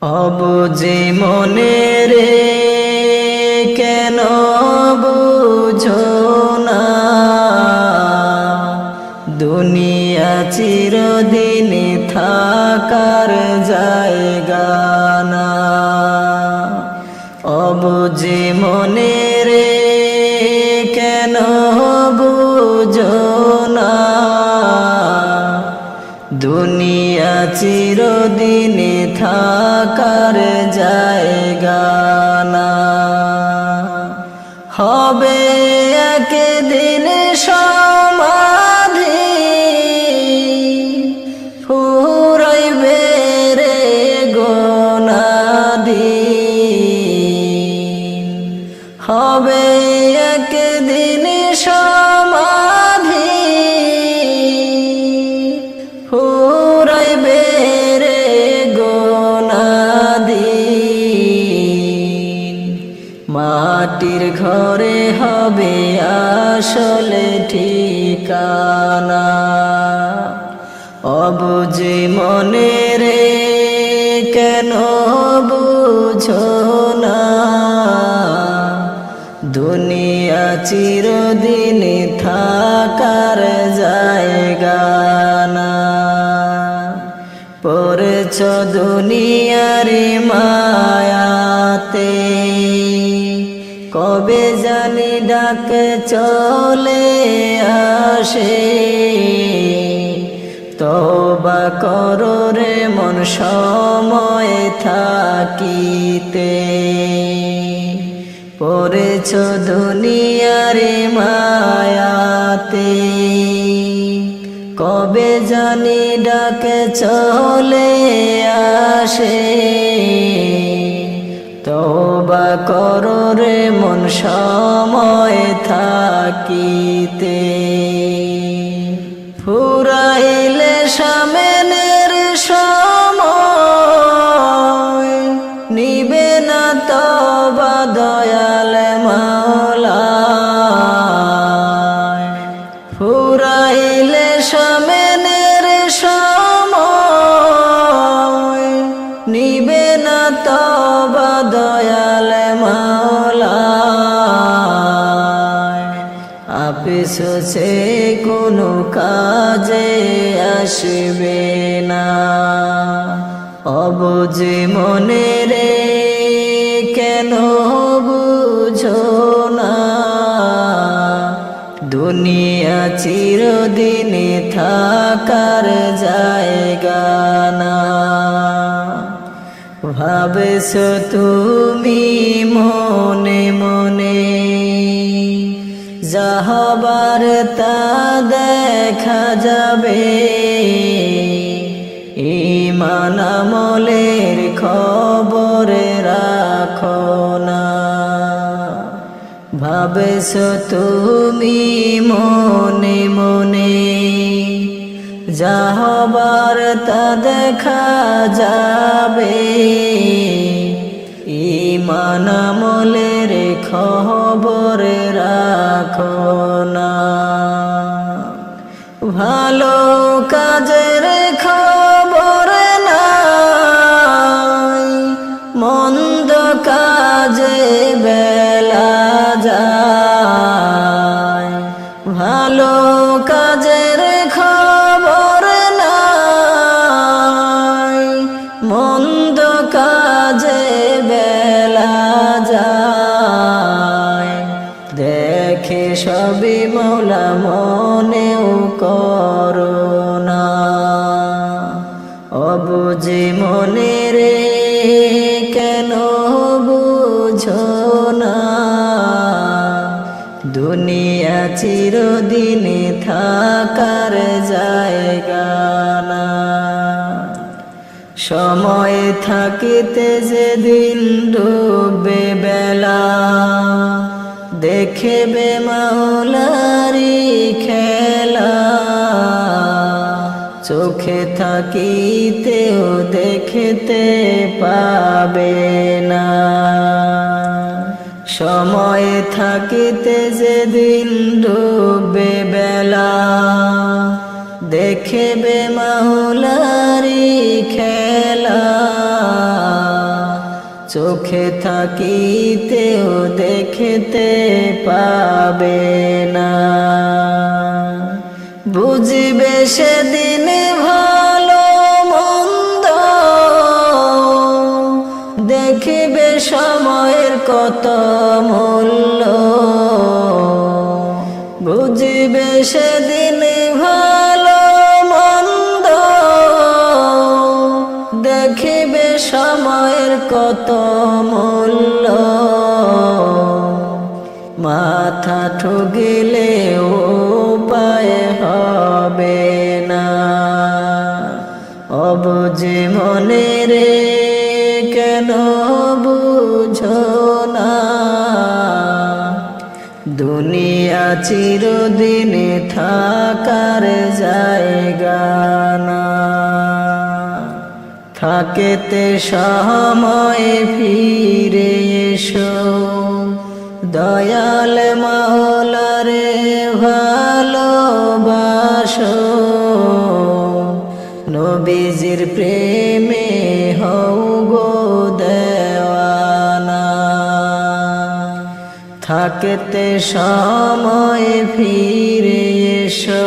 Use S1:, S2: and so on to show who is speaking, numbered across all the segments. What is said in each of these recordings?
S1: অবুঝে মনে রে কেন বুঝো না, দুনিয়া চিরদিন থাকার জায়গা না। অবুঝে মনে রে কেন বুঝো না, দুনিয়া চিরদিন থাকার জায়গা না। হবে একদিন সমাধি ফুরাইবে রে গোনাদি, হবে একদিন সমাধি ফুরাইবে রে গোনাদি। মাটির ঘরে হবে আসলে ঠিকানা। অবুঝে মনে রে কেন বুঝো না, দুনিয়া চিরদিন থাকার জায়গা না। পড়েছ দুনিয়ার মায়াতে, কবে জানি ডাক চলে আসে। তওবা করো রে মন সময় থাকিতে, পড়েছ দুনিয়ার মায়াতে, কবে জানি ডাক চলে আসে। তওবা করো রে মন সময় থাকিতে, ফুরাইলে সামনের সময় নিবে না তওবা দয়াল মাওলা। ফুরাইলে সামনের সময় নিবে না তওবা দয়াল মাওলা। আপিস সে কোনো কাজে আসবে না। অবুঝে মনে রে কেন বুঝো না, দুনিয়া চিরদিন থাকার জায়গা না। ভাবেছ তুমি মনে মনে, যা হবার তা দেখা যাবে। ঈমান আমলের খবর রাখো না। ভাবেছ তুমি মনে মনে, যা হবার তা দেখা যাবে। ঈমান আমলের খবর রাখো না। ভালো কাজের খবর নাই, মন্দ কাজে বেলা যায়। ভালো কাজের খবর নাই, মন্দ কাজে বেলা যায়। দেখে সবই মওলা মনেও করো না। অবুঝে মনে রে কেন বুঝো না, দুনিয়া চিরদিন থাকার জায়গা না। সময় থাকিতে যেদিন ডুববে বেলা, দেখবে মাওলারি খেলা। চোখে থাকিতেও দেখতে পাবে না, সময় থাকিতে যেদিন ডুববে বেলা। দেখবে মাওলারি খেলা। চোখে থাকিতেও দেখতে পাবে না। বুঝবে সেদিন ভালো মন্দ, দেখিবে সময়ের কত মূল্য। বুঝবে সেদিন ভালো মন্দ, দেখিবে সময়ের কত মূল্য। মাথা ঠুকিলে উপায় হবে না। অবুঝে মনে রে কেন বুঝো না, দুনিয়া চিরদিন থাকার জায়গা না। থাকেতে সময় ফিরে এসো, দয়াল মাওলারে ভালোবাসো। নবীজির প্রেমে হও গো দেওয়ানা। থাকতে সময় ফিরে এসো,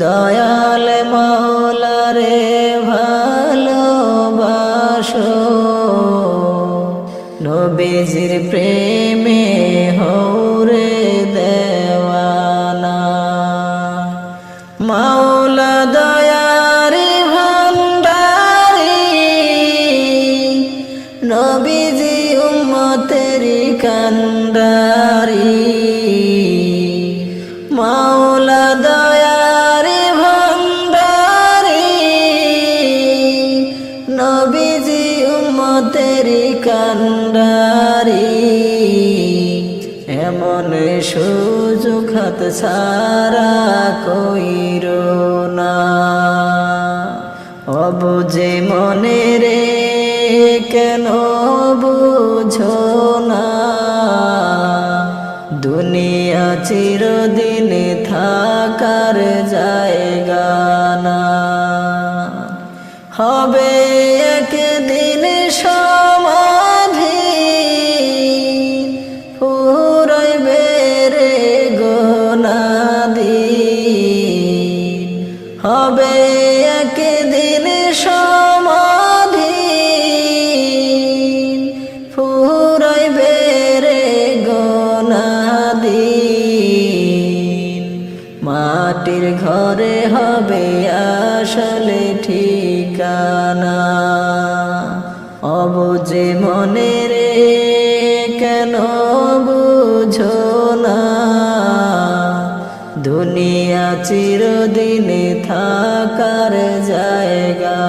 S1: দয়াল মাওলারে ভালোবাসো। নবীজির প্রেমে হও রে দেওয়ানা। মাওলা দয়ারি ভান্ডারি, নবীজি উম্মতেরি কান্ডারি। মাওলা দয়ারি ভান্ডারি, নবীজি উম্মতেরি কান্ডারি। এমন সুযোগ হাতছাড়া কইরো না। অবুঝে মনে রে কেন বুঝো না, দুনিয়া চিরদিন থাকার জায়গা না। হবে একদিন সমাধি, ফুরাইবে রে গোনাদি। হবে একদিন সমাধি, ফুরাইবে রে গোনাদি। মাটির ঘরে হবে আসলে ঠিকানা। অবুঝে মনে রে কেন বুঝো না, দুনিয়া চিরদিন থাকার জায়গা